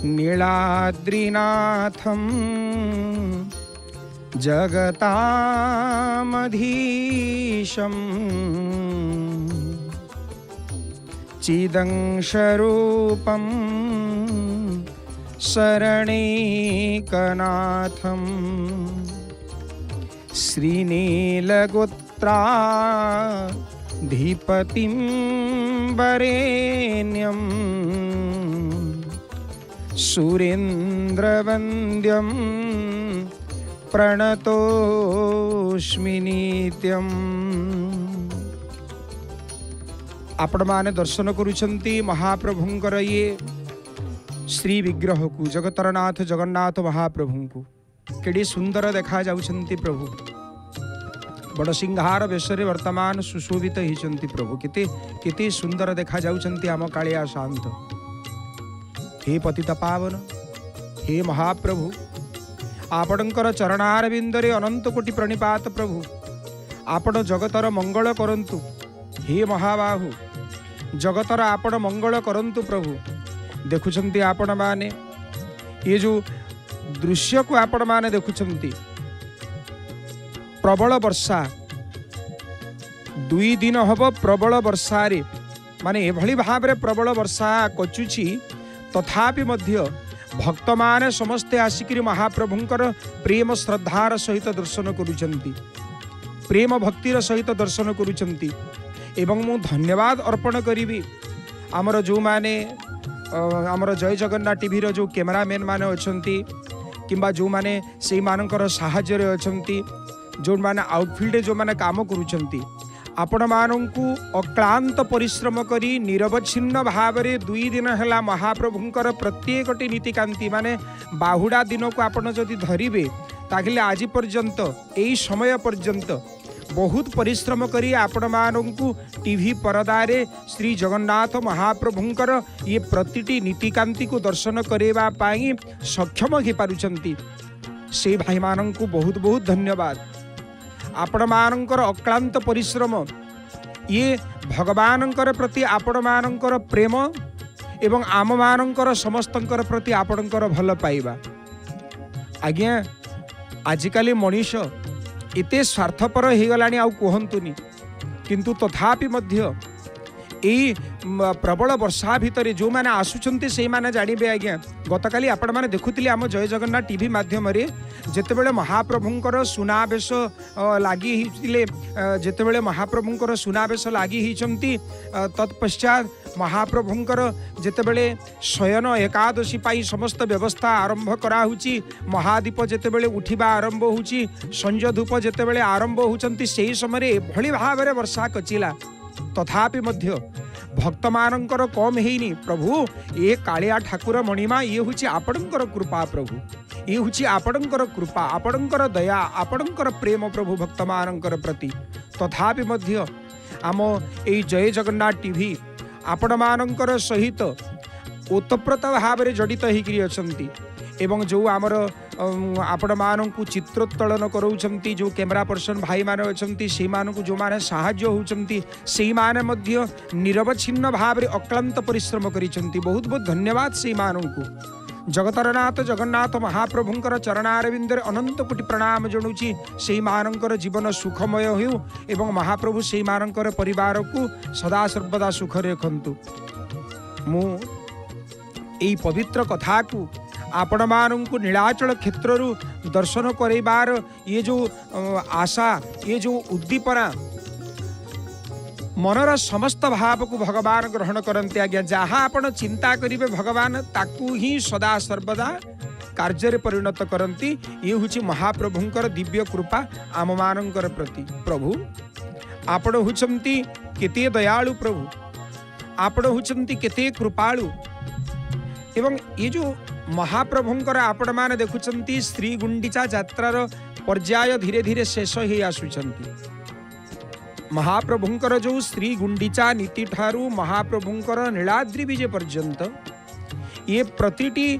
नीलाद्रिनाथं जगतामधीशं चिदंशरूपं शरणैकनाथं श्रीनीलगोत्राधिपतिं वरेण्यं सुरेन्द्रवन्द्यं प्रणतोस्मि नित्यम्। आपण माने दर्शन करुछंती महाप्रभुंकर ये श्री विग्रह को, जगतर नाथ जगन्नाथ महाप्रभु को। केड़ी सुंदर देखा जाउछंती प्रभु, बड़ सिंहार बेशरे वर्तमान सुशोभित होइछंती प्रभु। केते सुंदर देखा जाउछंती आम कालिया शांत। हे पतित पावन, हे महाप्रभु, आपणकर चरणारविंदरे अनंत कोटि प्रणिपात प्रभु। आपण जगतर मंगल करंतु। हे महाबाहु, जगतर आपण मंगल करंतु प्रभु। देखुछंती आपण माने ये जो दृश्य को आपण माने देखुछंती, प्रबल वर्षा 2 दिन हब प्रबल वर्षा रे माने एभली भाबरे प्रबल वर्षा कचुची, तथापि मध्य भक्त माने समस्ते आसिकिरी महाप्रभुंकर प्रेम श्रद्धार सहित दर्शन करुछंती, प्रेम भक्तिर सहित दर्शन करुछंती। एवं मु धन्यवाद अर्पण करी आमर जो माने आमर जय जगन्नाथ टीवी रो जो कैमरामैन माने अछंती, किंबा जो माने से मानकर साहाय्य रे अछंती, जो माने आउटफील्ड जो माने काम करुछंती, आपण मानंकु अक्लांत परिश्रम करी निरवच्छिन्न भावरे 2 दिन हैला महाप्रभुंकर प्रत्येकटी नीतिकांति माने बाहुडा दिन को आपण जदि धरिबे ताकिले आज पर्यंत एई समय पर्यंत बहुत परिश्रम करी आपण मानंकु टीवी परदारे श्री जगन्नाथ महाप्रभुंकर ये प्रतिटी नीतिकांति को दर्शन करेबा पाई सक्षम हो पारुछंती। से भाई मानंकु बहुत बहुत धन्यवाद। आपण मानंकर अक्लांत परिश्रम ये भगवानंकर प्रति आपण मानंकर प्रेम एवं आम मानंकर समस्तंकर प्रति आपणकर भल पाइबा। आज्ञा आजिकाली मनीष एते स्वार्थपर हो गलानी आउ कहंतुनी, किंतु तथापि मध्य एई प्रबल वर्षा भितर जो माने आसुचंती से माने जानिबे। आज्ञा गतकाली आपण माने देखुतिले आम जय जगन्नाथ टीवी माध्यम रे जेतेबेले महाप्रभुंकर सुनावेश लागि हिले, जेतेबेले महाप्रभुंकर सुनावेश लागि हिचंती, तत्पश्चात महाप्रभुंकर जेतेबेले शयन एकादशी पाई समस्त व्यवस्था आरंभ करा हुची, महादीप जेतेबेले उठिबा आरंभ हुची, संज धूप जेतेबेले आरंभ हुचंती, सेही समय भली भाबरे वर्षा कचिला। तथापि मध्य भक्त मानंकर कम हेनी प्रभु। ये कालिया ठाकुर मणिमा ये हुची आपणकर कृपा प्रभु, ये हुची आपणकर कृपा, आपणकर दया, आपणकर प्रेम प्रभु भक्त मानंकर प्रति। तथापि मध्य आम ए जय जगन्नाथ टीवी आपण मानंकर सहित ओतप्रोत भाव में जड़ित होकर अछंती, एवं जो आमर आपण मानंकु चित्रोत्तोलन करूछंती जो कैमरा पर्सन भाई माने अछंती, से मानंकु जो माने साहाय्य होउछंती, से माने मध्य निरवच्छिन्न भाव में अक्लांत परिश्रम करिछंती। बहुत बहुत धन्यवाद से मानंकु। जगतरनाथ जगन्नाथ महाप्रभुंकर चरणारविंदर अनंत कोटि प्रणाम जणुची। से मानंकर जीवन सुखमय हो एवं महाप्रभु से मानंकर परिवार को सदा सर्वदा सुखरे रखंतु। मु एई पवित्र कथा को आपण मानंकु नीलाचल क्षेत्रु दर्शन करेबार ये जो आशा, ये जो उद्दीपना, मनर समस्त भाव को भगवान ग्रहण करते। आज्ञा जहाँ आपण चिंता करिवे भगवान ताकू ही सदा सर्वदा कार्य परिणत करती। ये हुची महाप्रभुंकर दिव्य कृपा आम मानंकर प्रति। प्रभु आपण हुचंती केते दयालु, प्रभु आपण हुचंती केते कृपालु। एवं ये जो महाप्रभुंकर आपण माने देखुचंती श्री गुंडीचा यात्रार पर्याय धीरे धीरे शेष ही आसुचंती। महाप्रभुंकर जो श्री गुंडीचा नीति ठारू महाप्रभुंकर नीलाद्रि विजय पर्यंत ये प्रतिटी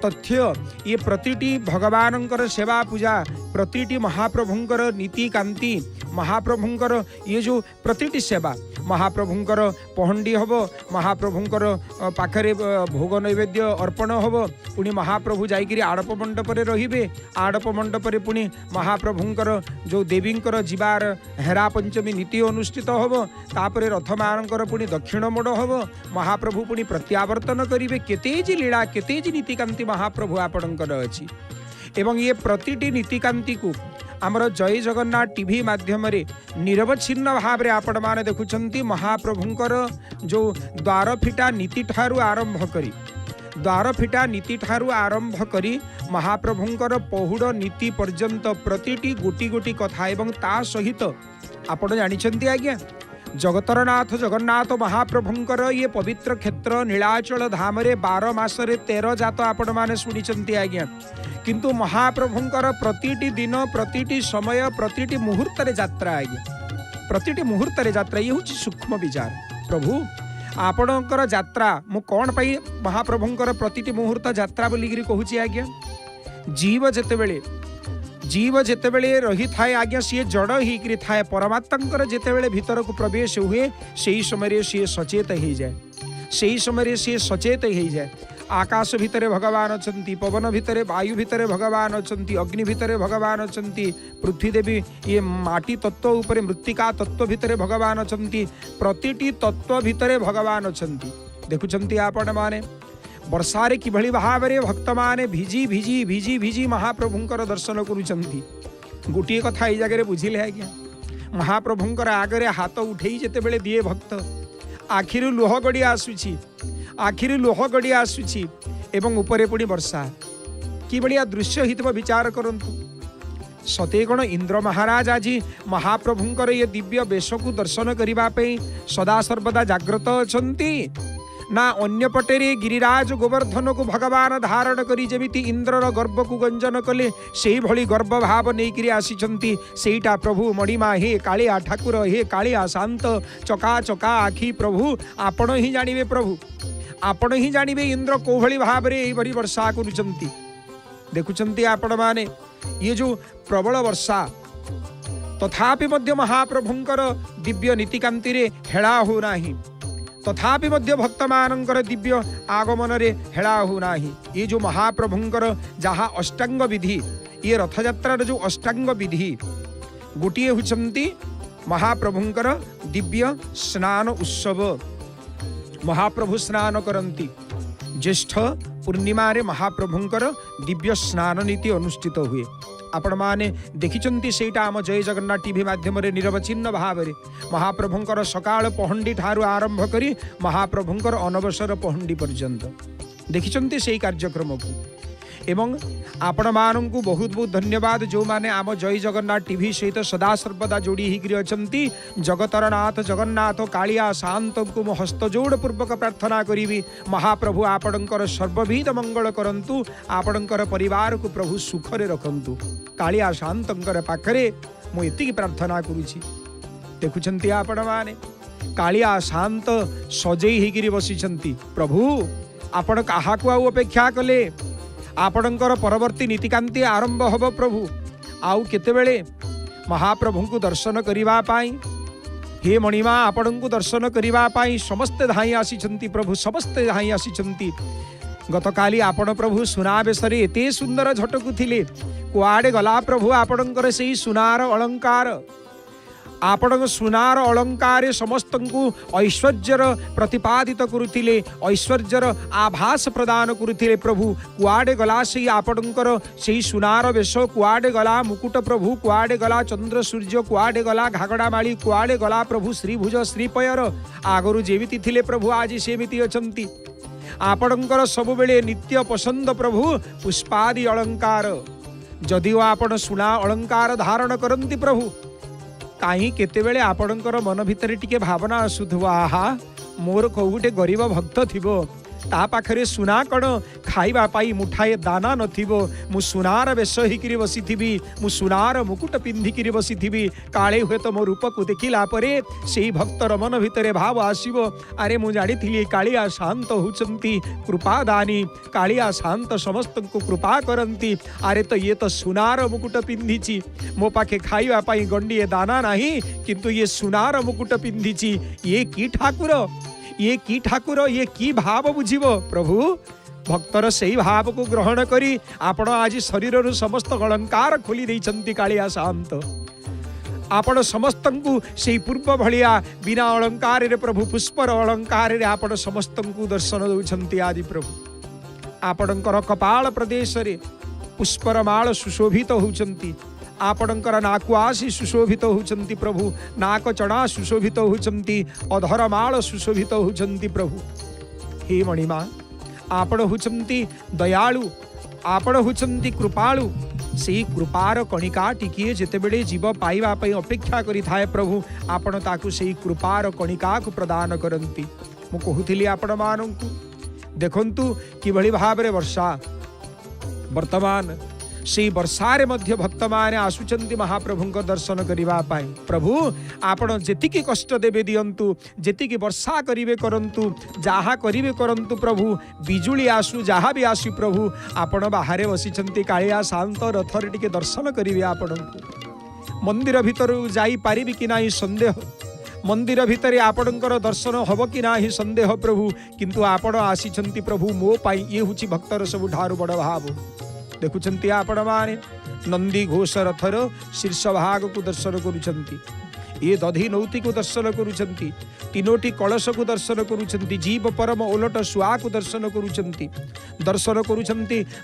तथ्य, ये प्रतिटी भगवानंकर सेवा पूजा, प्रतिटी महाप्रभुंकर नीति कांति महाप्रभुंकर ये जो प्रतिटी सेवा महाप्रभुंकर पहंडी हम महाप्रभुंकर पाखरे भोग नैवेद्य अर्पण हम पुणी महाप्रभु जाइए आड़प मंडपरे रे आड़प मंडपरे पुणी महाप्रभुंकर जो देवींकर जीवार हेरा पंचमी नीति अनुष्ठित हम तापर रथ मानकर पुणी दक्षिण मोड़ हम महाप्रभु पुणी प्रत्यावर्तन करेंगे केतेजी लीला केतेजी नीतिकांति महाप्रभु आपणकर अच्छी एवं ये प्रतिटी नीतिकांति को आमर जय जगन्नाथ टीवी माध्यम निरवच्छिन्न भाव में आपण मैंने देखुंत महाप्रभुंकर जो द्वार फिटा नीति ठारू आरंभ करी द्वार फिटा नीति ठारू आरंभ करी महाप्रभुंकर पहुड़ नीति पर्यंत प्रतिटी गोटी गोटी कथा एवं ता सहित आपण जानिछंती आज्ञा जगतर नाथ जगन्नाथ महाप्रभुंकर ये पवित्र क्षेत्र नीलाचल धाम रे 12 मासरे 13 जात आपण माने सुनिछंती आज्ञा किंतु महाप्रभुंकर प्रतिटी दिन प्रतिटी समय प्रतिटी मुहूर्त रे यात्रा आज्ञा प्रतिटी मुहूर्त रे यात्रा ये हूँ सूक्ष्म विचार प्रभु आपणकर यात्रा मु कौन पाई महाप्रभुंकर प्रतिटी मुहूर्त यात्रा बोलिकी कहूँ आज्ञा जीव जेतेबेले रही थाए आज्ञा सी जड़ होकर थाए परमात्मा जेतेबेले भीतर को प्रवेश हुए से समय सी सचेत हो जाए से समय सी सचेत हो जाए आकाश भितर भगवान अछंती पवन भितर वायु भितर भगवान अछंती अग्नि भितर भगवान अछंती पृथ्वी देवी ये माटी तत्व उपर मृत्तिका तत्व भितर भगवान अछंती प्रतिटी तत्व भितर भगवान अछंती देखुछंती आपण माने वर्षारे किभली भाव में भक्त माने भिजी भिजी भिजी भिजी महाप्रभुंकर दर्शन करुछंती गोटे कथा ये जगह बुझिले आज्ञा महाप्रभुंकर आगरे हाथ उठेई जेतेबेले दिए भक्त आखिरु लुह गड़ी आसुची आखिरु लुह गड़ी आसुची एवं उपरे पुणी वर्षा कि बढ़िया दृश्य हितव विचार करंतु सते कण इंद्र महाराज आज महाप्रभुंकर ये दिव्य वेश को दर्शन करने सदा सर्वदा जाग्रत अछंती ना अन्य पटेरे गिरिराज गोवर्धन को भगवान धारण करी जेमिति इंद्रर गर्भ को गंजन कले से भली गर्भ भाव नहीं आसीचंती सेटा प्रभु मणिमा हे कालिया ठाकुर हे कालिया शांत चका चका आखि प्रभु आपण ही जानिबे प्रभु आपण ही जानिबे इंद्र कोभली भाव रे एई भरी वर्षा करुचंती देखुचंती आपण माने ये जो प्रबल वर्षा तथापि मध्य महाप्रभुंकर दिव्य नीतिकांति रे हेळा हो नाही तथापि मध्य भक्त मानकर दिव्य आगमन रे हेळा हो नाही ये जो महाप्रभुंकर जहाँ अष्टांग विधि ये रथयात्रार जो अष्टांग विधि गोटे होचंती महाप्रभुंकर दिव्य स्नान उत्सव महाप्रभु स्नान करंती ज्येष्ठ पूर्णिमा रे महाप्रभुंकर दिव्य स्नान नीति अनुष्ठित हुए आपण माने देखिचंती सेटा आम जय जगन्नाथ टीवी माध्यम रे निरवच्छिन्न भाव में महाप्रभुंकर सकाळ पहंडी ठारू आरंभ करी महाप्रभुंकर अनवसर पहंडी पर्यंत देखिचंती सेई कार्यक्रम को एवं आपण माननकु बहुत बहुत धन्यवाद जो माने आम जय जगन्नाथ टीवी सहित सदा सर्वदा जोड़ी होकर अछंती जगतर नाथ जगन्नाथ कालिया शांत को मो हस्त जोड़ पूर्वक प्रार्थना करी महाप्रभु आपणकर सर्वविध मंगल करंतु आपणकर परिवार को प्रभु सुखरे रखंतु कालिया शांतंकर पाखरे मु एतिकी प्रार्थना करूची देखुछंती आपण माने कालिया शांत सजई होकर बसिछंती प्रभु आपण काहाकु आ अपेक्षा कले आपणकर परवर्ती नीतिकांति आरंभ हब प्रभु आउ केतेबेले महाप्रभु को दर्शन करिवा पाई हे मणिमा आपण को दर्शन करिवा पाई समस्ते धाई आसीचंती प्रभु समस्ते धाई आसीचंती गतकाली आपण प्रभु सुनावेशरे एते सुंदर झटकु थिले कुआडे गला प्रभु आपणकर सेई सुनार अलंकार आपण सुनार अलंकार समस्त को ऐश्वर्यर प्रतिपादित करुथिले ऐश्वर्यर आभास प्रदान करुथिले प्रभु कुआडे गला से आपणकर से सुनार वेश कुआडे गला मुकुट प्रभु कुआडे गला चंद्र सूर्य कुआडे गला घागड़ा माली कुआडे गला प्रभु श्रीभुज श्रीपयर आगरु जेमिति थिले प्रभु आज सेमिति अछंती आपणकर सब बेले नित्य पसंद प्रभु पुष्पादि अलंकार जदिओ आपण सुना अलंकार धारण करंती प्रभु कहीं केतेबेले आपणकर मन भितर टिके भावना आसुथबो आहा मोर को गोटे गरीब भक्त थिबो ता पाखरे सुना कण खाइबा पाई मुठाए दाना नथिबो मु सुनार बेश होइकिरी बसिथिबी मु सुनार मुकुट पिंधिकिरी बसिथिबी काले हुए तो मो रूप को देखिला परे सेई भक्तर मन भितरे भाव आसीबो अरे मु जानिथिली कालिया शांत होचंती कृपादानी कालिया शांत समस्त को कृपा करंती अरे तो ये तो सुनार मुकुट पिंधिची मो पाखे खाइबा पाई गंडिए दाना नाही किंतु ये सुनार मुकुट पिंधिची ये की ठाकुर ये की भाव बुझिबो प्रभु भक्तर सेई भाव को ग्रहण करी आपण आज शरीर समस्त अलंकार खोली देइछंती कालिया शांत आपण समस्त को से पूर्व भलिया बिना अलंकार रे प्रभु पुष्पर अलंकार रे आपण समस्त को दर्शन दउछंती आदि प्रभु आपणकर कपाल प्रदेश रे पुष्पर माल सुशोभित होउछंती आपणकर नाकु आसी सुशोभित होउछंती प्रभु नाक चढ़ा सुशोभित होउछंती अधर माल सुशोभित होउछंती प्रभु हे मणिमा आपण होउछंती दयालु आपण होउछंती कृपालु से कृपार कणिका टिकिए जेतेबेले जीव पाइबा पई अपेक्षा करि थाए प्रभु आपण ताकु से कृपार कणिका को प्रदान करंती मु कहूथिली आपण मानंकु देखंतु किभଳି भाबरे वर्षा वर्तमान से वर्षारे मध्य भक्त माने आसुचंती महाप्रभु दर्शन करिबा पाई प्रभु आपण जेतिकी कष्ट देबे दियंतु जेतिकी वर्षा करिवे करंतु जाहा करिवे करंतु प्रभु बिजुली आसु जाहा भी आसु प्रभु आपण बाहरे बसिचंती कालिया शांत रथरे टिके दर्शन करिवे आपण मंदिर भीतर जाई पारिबी कि नाही संदेह मंदिर भितर आपणकर दर्शन हब कि नाही संदेह प्रभु किंतु आपण आसीचंती प्रभु मो पाई ये हुची भक्तर सब ठारू बड़ भाव देखुचंती आपण माने नंदी घोष रथर शीर्ष भाग को दर्शन करुचंती ये दधी नौती को दर्शन करुचंती तीनोटी कलश को दर्शन करुचंती जीव परम ओलट सुआ को दर्शन करुचंती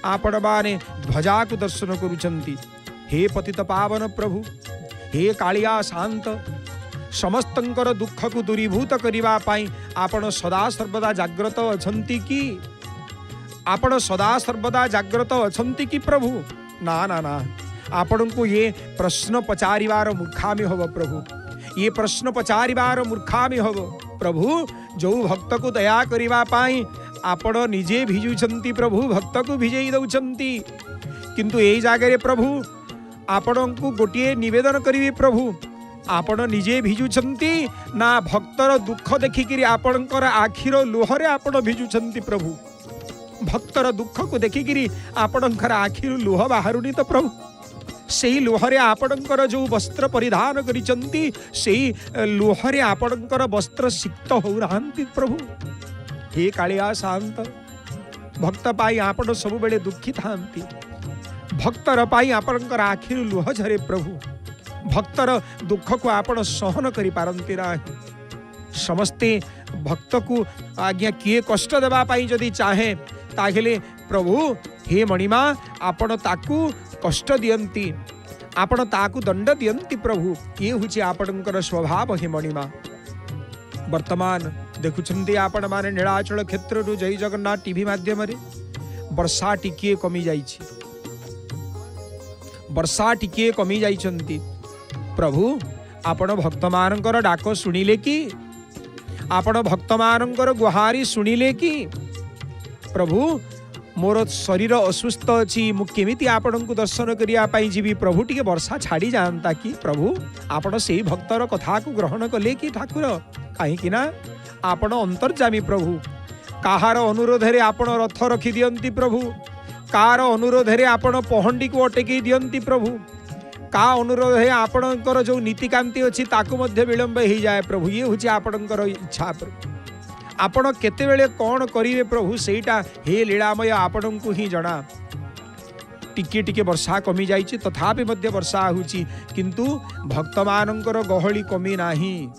आपण माने ध्वजा को दर्शन करुचंती हे पतित पावन प्रभु हे कालिया शांत समस्तंकर दुख को दूरीभूत करिबा पाई आपण सदा सर्वदा जाग्रत अछंती की आपण सदा सर्वदा जाग्रत अछंती की प्रभु ना ना ना आपण को ये प्रश्न पचारिवार मूर्खामी हब प्रभु ये प्रश्न पचारिवार मूर्खामी हब प्रभु जो भक्त को दया करिबा पाई आपण निजे भिजुचंती प्रभु भक्त को भिजेई दउचंती किंतु एई जागे प्रभु आपण को गोटिए निवेदन करिवे प्रभु आपण निजे भिजुचंती ना भक्तर दुख देखिकिरी आपणकर आखिर लुहरे आपण भिजुचंती प्रभु भक्तर दुख को देखिकिरी आपणकर आखिर लुह बाहरुनी तो प्रभु सेई लुहरे आपणकर जो वस्त्र परिधान करिचंती सेई लुहरे आपणकर वस्त्र सिक्त हो रहांती प्रभु हे कालिया शांत भक्त पाई आपण सब बेले दुखी थांती भक्तर पाई आपणकर आखिर लुह झरे प्रभु भक्तर दुख को आपण सहन करि पारंती नाही समस्ते भक्त को आज्ञा किए कष्ट देवा पाई जदि चाहे ताहेले प्रभु हे मणिमा आपण ताकू कष्ट दियंती आपण ताकू दंड दियंती प्रभु ये हुची आपणकर स्वभाव हे मणिमा वर्तमान देखुछंती आपण माने नीलाचल क्षेत्र रु जय जगन्नाथ टीवी माध्यम रे वर्षा टिकिए कमी जाईछि वर्षा टिकिए कमी जाईछंती प्रभु आपण भक्त मानकर डाक सुनिले कि आपण भक्त मानकर गुहारी सुनिले कि प्रभु मोर शरीर असुस्थ अच्छी मु केमिति आपण को दर्शन करिया पाई जीवी प्रभु टिके वर्षा छाड़ी जानता कि प्रभु आपण सेई भक्तर कथा को ग्रहण कले कि ठाकुर कहीं कि ना आपण अंतर्जामी प्रभु काहार अनुरोध रे आपण रथ रखी दियंती प्रभु कार अनुरोध रे आपण पहंडी को अटकी दियंती प्रभु का अनुरोध है आपणकर जो नीतिकांति अच्छी ताकू मध्य विलंब हो जाए प्रभु ये हूँ आपणकर इच्छा आपण केतेबेले कौन करिवे प्रभु सेटा हे लीलामय आपण को ही जना टिके टिके वर्षा कमी जाइछि तथापि मध्य वर्षा होछि किंतु भक्त मानकर गहली कमी नाही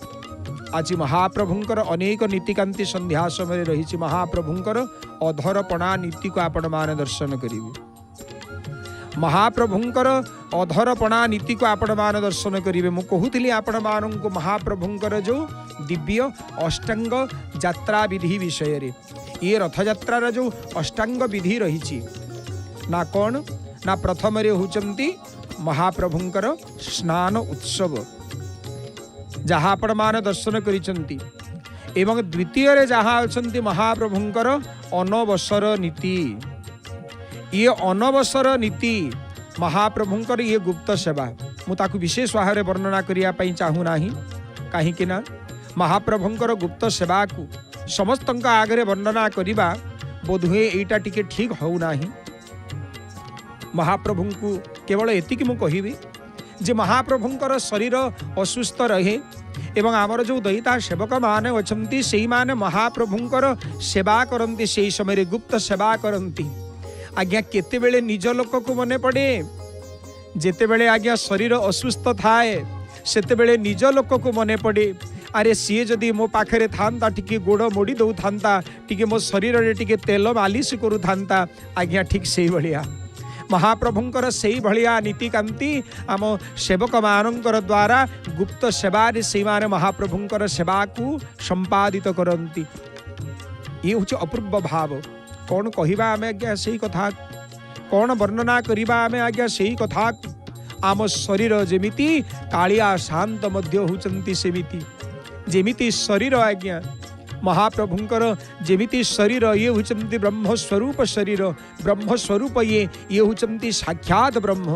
आज महाप्रभुंकर अनेक नीतिकांति संध्या समय रही महाप्रभुंकर अधरपणा नीति को आपण मान दर्शन करिवे महाप्रभुंकर अधरपणा नीति को आपण मान दर्शन करिवे मु कहूथिली आपण मानन को महाप्रभुंकर जो दिव्य अष्टांग यात्रा विधि विषय रे ये रथ यात्रा जो अष्टांग विधि रही ना कौन ना प्रथम रे होचंती महाप्रभुंकर स्नान उत्सव जहाँ आपण मान दर्शन करिचंती एवं द्वितीय रे जहाँ अछंती महाप्रभुंकर अनवसर नीति। ये अनवसर नीति महाप्रभुंकर ये गुप्त सेवा मु ताकु विशेष भाव में वर्णना करिया पई चाहू नाही। काहेकि ना महाप्रभुंकर गुप्त सेवा को समस्त आगे वर्णना करिबा बोधहुए एटा टिके ठीक हो नाही। महाप्रभु को केवल एतिक मु कहिबी जे महाप्रभुंकर शरीर असुस्थ रहे एवं आमर जो दयिता सेवक माने अछंती सेई माने महाप्रभुंकर सेवा करंती, सेई समय गुप्त सेवा करंती। आज्ञा केते बेले निज लोक को मने पड़े, जेते बेले आज्ञा शरीर असुस्थ थाए सेते बेले निज लोक को मने पड़े। अरे सी जदि मो पाखे था टिके गोड़ मोड़ी दौ था, टिके मो शरीर रे टिके तेल मालिश करू था। आज्ञा ठीक से भलिया महाप्रभुंकर से भलिया नीतिकांति आम सेवक मानकर द्वारा गुप्त सेवा से माने महाप्रभुंकर सेवा को संपादित करती। ये हूँ अपूर्व भाव। कौन कहवा आम आज्ञा से कथा, कौन वर्णना करवा आम आज्ञा से कथा। आम शरीर जेमिति कालिया शांत मध्य होचंती सेमिति, जेमिति शरीर आज्ञा महाप्रभुंकर जेमिति शरीर ये होचंती ब्रह्मस्वरूप शरीर, ब्रह्मस्वरूप ये होचंती साक्षात ब्रह्म,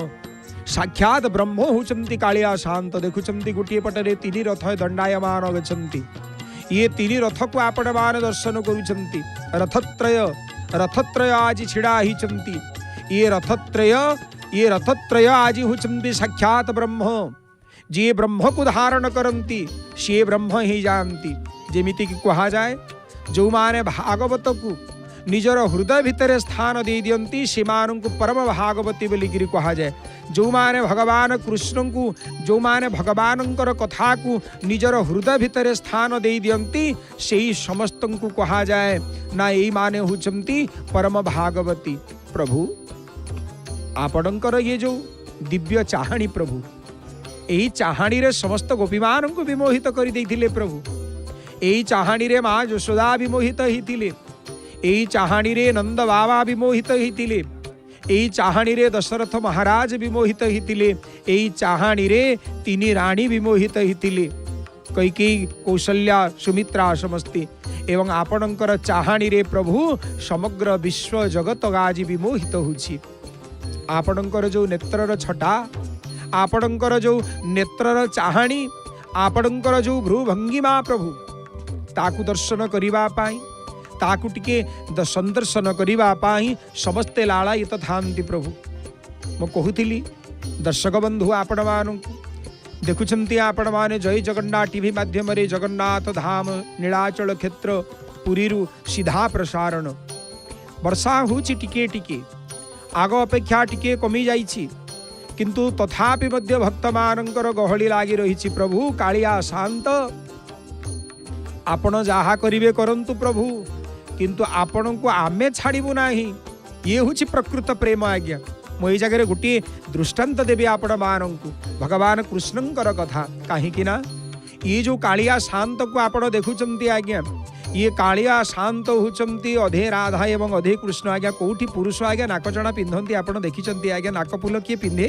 साक्षात ब्रह्म होचंती कालिया शांत। देखुचंती गोटे पटरे तीन रथ दंडायमान गच्छन्ति, ये तीन रथ को आपण मान दर्शन करुचंती। रथत्रय आज छिड़ा हिचंती, ये रथत्रय आज होचंती साक्षात ब्रह्म। जे ब्रह्म को धारण करंती से ब्रह्म ही जानती। जेमिति कि कहा जाए जो माने भागवत को निजर हृदय भितर स्थान दे दियंती से मानू परम भागवती बोलिकी कहा जाए। जो माने भगवान कृष्ण को, जो माने भगवानंकर कथा को निजर हृदय भितर स्थान दे दियंती से ही समस्त को कहा जाए ना यही माने होचंती परम भागवती। प्रभु आपणकर ये जो दिव्य चाहाणी प्रभु, यही चाहाणी रे समस्त गोपीमान को विमोहित कर देइथिले प्रभु। यही चाहाणी रे माँ यशोदा विमोहित होइथिले, यही चाहाणी रे नंद बाबा विमोहित होइथिले, यही चाहाणी रे दशरथ महाराज विमोहित होइथिले, यही चाहाणी रे तीन रानी विमोहित होइथिले, कैकेयी कौशल्या सुमित्रा समस्ते। एवं आपणकर चाहाणी रे प्रभु समग्र विश्व जगत आज विमोहित होछि। आपणकर जो नेत्रर छटा, आपणकर जो नेत्रर चाहाणी, आपणकर जो भ्रूभंगिमा प्रभु ताकु दर्शन करिबा पाई, ताकु टिके संदर्शन करिबा पाई समस्ते लालायित थांती प्रभु। मो कहूतिली दर्शक बंधु आपण मानकु देखुछंती, आपण माने जय जगन्नाथ टीवी माध्यम रे जगन्नाथ धाम नीलाचल क्षेत्र पुरी रु सीधा प्रसारण। वर्षा होछि टिके टिके, आग अपेक्षा टिके कमी जाइछि, किंतु तथापि मध्य भक्त मानकर गहली लागी रही। प्रभु कालिया शांत आपण जहा करिवे करंतु प्रभु, किंतु आपण को आमे छाड़बू नाही। ये हूँ प्रकृत प्रेम आज्ञा। मुझे जगह गोटे दृष्टांत देवी आपण मानू भगवान कृष्णंकर कथा। कहीं ना ये जो कालिया शांत को आपण देखुंती आज्ञा, ये कालिया शांत होचंती अधे राधा एवं अधे कृष्ण। आज्ञा कौटी पुरुष आज्ञा नाकचଣା पिंधती आपण देखिंट आज्ञा, नाकफुल किए पिंधे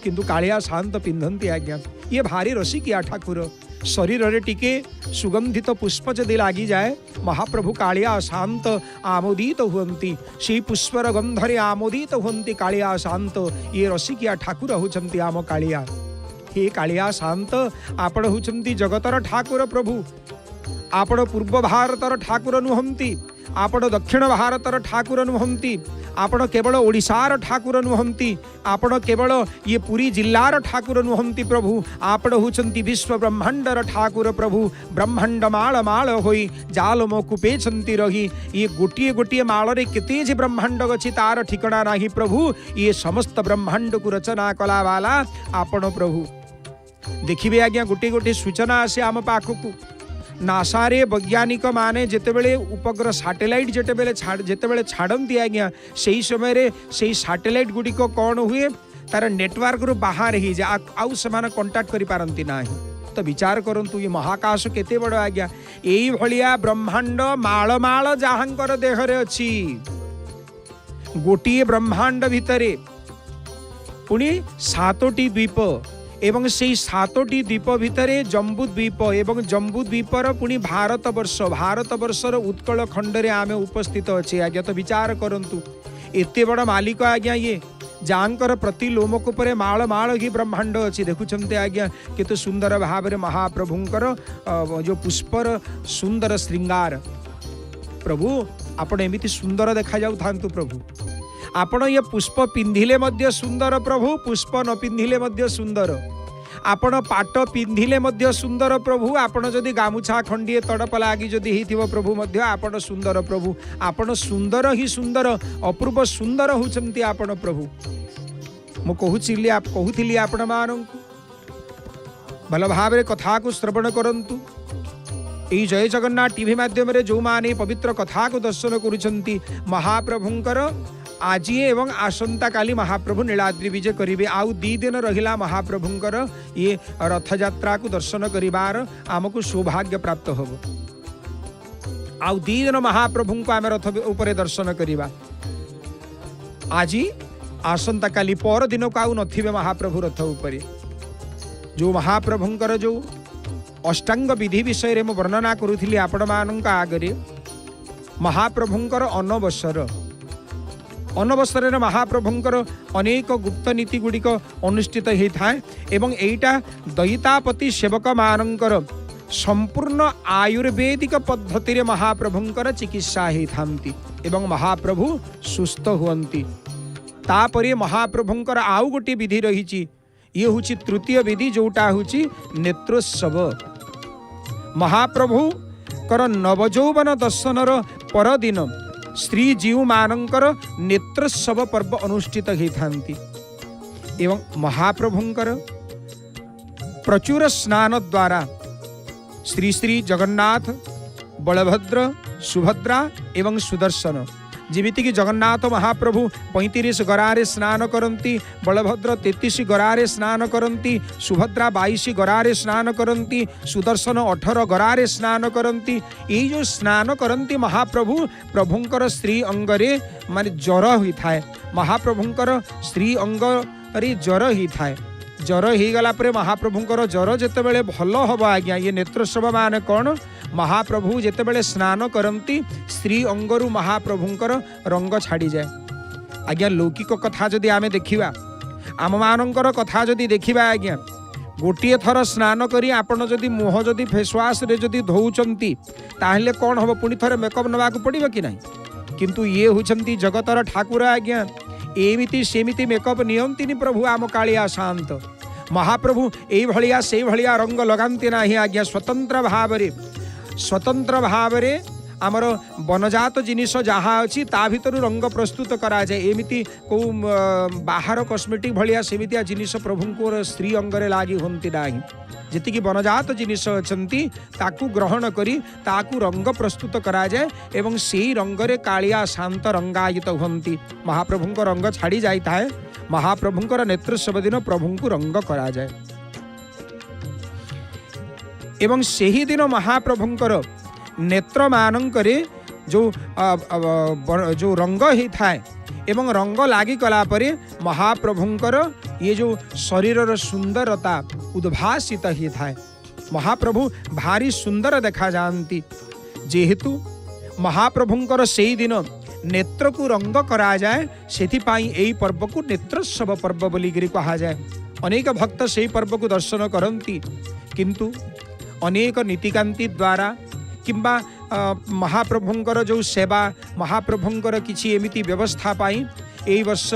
किंतु कालिया शांत पिंधती आज्ञा। ये भारी रसिकिया ठाकुर, शरीर रे टिके सुगंधित पुष्प जदि लागी जाए महाप्रभु कालिया शांत आमोदित हुंती, से पुष्पर गंधरे आमोदित हुंती कालिया शांत। ये रसिकिया ठाकुर होचंती आम कालिया। हे कालिया शांत आपण होचंती जगतर ठाकुर प्रभु। आपण पूर्व भारतर ठाकुर नुहंती, आपण दक्षिण भारतर ठाकुर नुहंती, आपण केवल ओडिशार ठाकुर नुहंती, आपण केवल ये पुरी जिल्लार ठाकुर नुहंती प्रभु। आपण होचंती विश्व ब्रह्मांडर ठाकुर प्रभु। ब्रह्मांड माल माल होई जाल मो कुपेछंती रही। ये गोटिए गोटिए माल रे केते जे ब्रह्मांड गछि तार ठिकाना नाही प्रभु। ये समस्त ब्रह्मांड को रचना कला वाला आपण प्रभु। देखिबे आज्ञा गोटे गोटे सूचना आसे आम पाखकु। नासा रे वैज्ञानिक माने जेतेबेले उपग्रह सैटेलाइट जेतेबेले छाड़ती आज्ञा, से समय रे से सैटेलाइट गुड़िक कौन हुए तार नेटवर्क रु बाहर ही जा आउ से कंटाक्ट करि पारंती नाही। तो विचार करंतु ये महाकाश केते बड़ आज्ञा। एई भलिया ब्रह्मांड माल माल जाहांकर देह रे अछि। गोटिए ब्रह्मांड भितरे पुणी 7टी द्वीप, एवं से 7टी द्वीप भितर जम्बू द्वीप एवं जम्बू द्वीपर पुणी भारतवर्षर उत्कल खंडरे आमे उपस्थित अच्छे आज्ञा। तो विचार करंतु एते बड़ मालिक आज्ञा ये जांकर प्रति लोमकूपर माल माल ही ब्रह्मांड अच्छी देखुंत आज्ञा केतु सुंदर भाव महाप्रभुंकर जो पुष्पर सुंदर श्रृंगार। प्रभु आपण एमिति सुंदर देखा जाऊ थांतु प्रभु। आपण ये पुष्प पिंधिले मध्य सुंदर प्रभु, पुष्प न पिंधिले मध्य सुंदर। आपण पाट पिंधिले मध्य सुंदर प्रभु, आपण जदि गामुछा खंडिए तड़प लागी जदि हिथिबो प्रभु मध्य आपण सुंदर प्रभु। आपण सुंदर ही सुंदर अपूर्व सुंदर होचंती आपण प्रभु। मु कहूथिली आपण मानंकु भल भाव कथा को श्रवण करंतु। यही जय जगन्नाथ टीवी माध्यम जो माने पवित्र कथा को दर्शन करुछंती महाप्रभुंकर आज एवं आसंता काली महाप्रभु नीलाद्रि विजय करिवे। आउ 2 दिन रहिला महाप्रभुंकर ये रथ यात्रा को दर्शन करिवार आमको सौभाग्य प्राप्त होबो। आउ 2 दिन महाप्रभु को आम रथ ऊपर दर्शन करिवा। आज आसंता काली पर दिन को आउ नथिबे महाप्रभु रथ ऊपर। जो महाप्रभुंकर जो अष्टांग विधि विषय में वर्णना करुथिली आपण मानक आगरे। महाप्रभुंकर अनवसर महाप्रभुंकर अनेक गुप्त नीति गुड़िक अनुष्ठित होता है एवं एटा दयितापति सेवक मानकर संपूर्ण आयुर्वेदिक पद्धति रे महाप्रभुंकर चिकित्सा होती एवं महाप्रभु सुस्थ हुअन्ति। तापरे महाप्रभुंकर आउ गोटे विधि रही, ये हूँ तृतीय विधि जोटा हूँ नेत्रोत्सव। महाप्रभु कर नवजौवन दर्शनर परदिन श्री जीव मानकर नेत्रोत्सव पर्व अनुष्ठित होती एवं महाप्रभुंकर प्रचुर स्नान द्वारा श्री श्री जगन्नाथ बलभद्र सुभद्रा एवं सुदर्शन जिमिति कि जगन्नाथ महाप्रभु 35 गरारे स्नान करती, बलभद्र 33 गरारे स्नान करती, सुभद्रा 22 गरारे स्नान करती, सुदर्शन 18 गरारे स्नान करती। ये जो स्नान करती महाप्रभु प्रभुंकर श्री अंगरे माने ज्वर होता है। महाप्रभुंकर श्री अंगरे ज्वर होता है। ज्वर हो गला परे महाप्रभुंकर ज्वर जेतेबेले भल हम आज्ञा। ये नेत्रोत्सव माने कौन? महाप्रभु जेतेबेले स्नान करती श्री अंगरु महाप्रभुंकर रंग छाड़ी जाए। आज्ञा लौकिक कथा जदि आमे देखिबा, आम मानकर कथा जदि देखिबा आज्ञा, गोटे थर स्नान करी आपण जदि मुह जदि फेसवाश रे जदि धोउचंती ताहले कौन हम पुणी थरे मेकअप नवाक पड़िबो कि नहीं? किंतु ये होचंती जगतर ठाकुर आज्ञा। एमिति सेमिति मेकअप नियंतिनी प्रभु आम कालिया शांत। महाप्रभु एई भलिया से भलिया रंग लगांती नाही आज्ञा। स्वतंत्र भावरे आमर बनजात जिनिस जहाँ अच्छी ता भितर रंग प्रस्तुत करा जाए। एमिति को बाहर कस्मेटिक भलिया सेमितिया जिनिस प्रभुंको स्त्री अंगरे लागी होंती नाही। जेतिकी बनजात जिनिस अछंती ताकू ग्रहण करी ताकू रंग प्रस्तुत करा जाए एवं सेई रंगरे कालिया शांत रंगायित होंती। महाप्रभुंको रंग छाड़ी जाता है। महाप्रभुंकर नेत्रोत्सव दिन प्रभुंको रंग करा जाए एवं सेही दिन महाप्रभुंकर नेत्र मानंकरे जो रंग होता है एवं रंग लागी कला परे महाप्रभुंकर ये जो शरीर सुंदरता उद्भासित होता है। महाप्रभु भारी सुंदर देखा जानती। जेहेतु महाप्रभुंकर सेही दिन नेत्र को रंग करा जाए सेथिपाई एई पर्व को नेत्रोत्सव पर्व बोली कहा जाए। अनेक भक्त सेही पर्व को दर्शन करती किंतु अनेक नीतिकांति द्वारा किंबा महाप्रभुंकर जो सेवा महाप्रभुंकर किछि एमिति व्यवस्था पाई एई वर्ष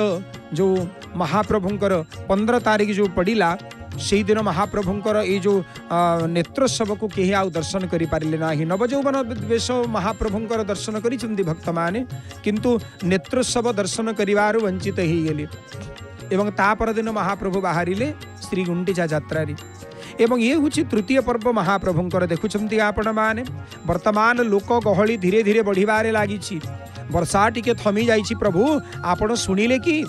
जो महाप्रभुंकर 15 तारीख जो पड़िला से दिन महाप्रभुंकर ये जो नेत्रोत्सव को कहीं आउ दर्शन करि पारिले नाही। नवजौवन वेश महाप्रभुंकर दर्शन करिसंती भक्त माने किंतु नेत्रोत्सव दर्शन करिवारु वंचित ही गेले एवं ता पर दिन महाप्रभु बाहरिले श्री गुंडीचा यात्रा रे। एवं ये हूँ तृतीय पर्व महाप्रभुंकर। देखुंती आपण माने वर्तमान लोक गहली धीरे धीरे बढ़िबारे लागिछि। वर्षा टिके थमी जाइछि। प्रभु आपण सुनिले कि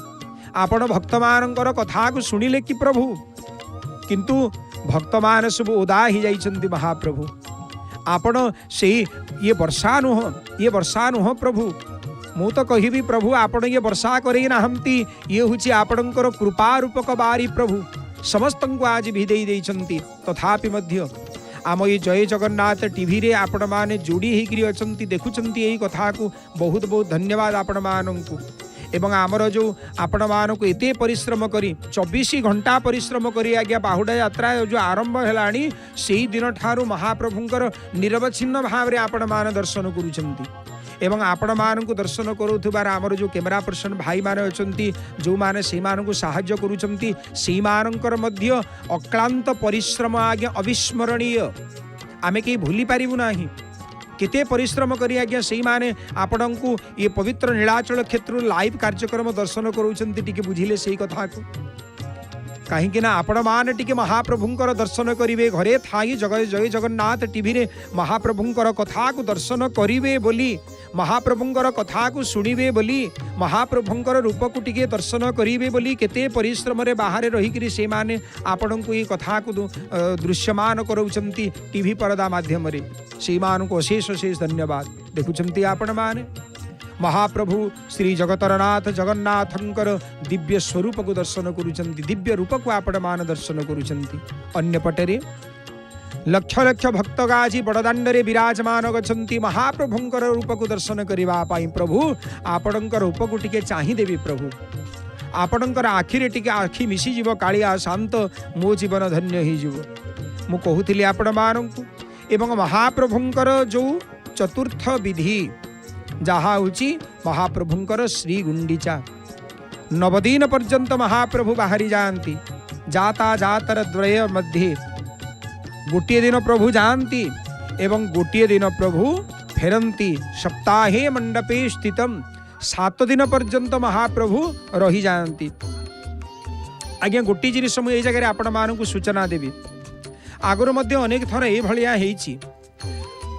आपण भक्त मानकर कथा को सुनिले कि प्रभु? किंतु भक्त मान सब उदा ही जाइछन्ति। महाप्रभु आपण से ये वर्षा नुह प्रभु। मु तो कहिबी प्रभु आपण ये वर्षा करे नाहंती। ये हूँ आपणकर कृपा रूपक बारी प्रभु। समस्त को आज भिदे देइछंती तथापि मध्य आम ये जय जगन्नाथ टीवी रे आपण माने जोड़ी होकर अछंती देखुछंती यही कथा को बहुत बहुत धन्यवाद आपण माननकु एवं आमर जो आपण मानक एते परिश्रम करी 24 घंटा परिश्रम करी आज्ञा बाहुडा यात्रा जो आरंभ हेलाणी से दिन ठारू महाप्रभुंकर निरवच्छिन्न भाव रे आपण मान दर्शन करूछंती एवं आपण मानक दर्शन करुथबार आमर जो कैमरा पर्सन भाई माने अछंती जो माने से मानक सहाय्य करूछंती से मानकर मध्य अक्लांत परिश्रम आज्ञा अविस्मरणीय आमे के भूली पारिबु नाही केते परिश्रम करी आज्ञा से माने आपण को ये पवित्र नीलाचल क्षेत्र लाइव कार्यक्रम दर्शन करूछंती टिके बुझिले सेही कथा को कहीं ना आपण मान टिके महाप्रभुंकर दर्शन करिवे घरे थाई जय जगन्नाथ टीवी रे महाप्रभुंकर कथा को दर्शन करिवे बोली महाप्रभुंकर कथा को सुनिवे बोली महाप्रभुंकर रूप को टिके दर्शन करिवे बोली केते परिश्रम रे बाहर रही करी से माने आपण को ये कथा को दृश्यमान करूछंती टीवी पर्दा माध्यम रे से मान को अशेष अशेष धन्यवाद देखुछंती आपण माने महाप्रभु श्री जगतरनाथ जगन्नाथंकर दिव्य स्वरूप को दर्शन करूछंती दिव्य रूप को आपण मान दर्शन करूछंती अन्य पटरे लक्ष लक्ष भक्त गाजी बड़दाण्ड रे विराजमान गछंती महाप्रभुंकर रूप को दर्शन करिवा पाई प्रभु आपणकर रूप को टिके चाहि देवी प्रभु आपणकर आखि रे टिके आखि मिसी जीव कालिया शांत मो जीवन धन्य ही जीव मु कहूथिली आपण मानंकु एवं महाप्रभुंकर जो चतुर्थ विधि जहा होची महाप्रभुंकर श्री गुंडीचा नवदीन पर्यंत महाप्रभु बाहरी जानती जाता जातर द्वय मध्य गोटे दिन प्रभु जानती एवं गोटे दिन प्रभु फेरंती सप्ताहे मंडपे स्थितम 7 दिन पर्यंत महाप्रभु रही जानती आज्ञा गोटे जिनिस मुझे जगह आपण मानक सूचना देवी आगुर मध्य अनेक थर ये भलिया हेची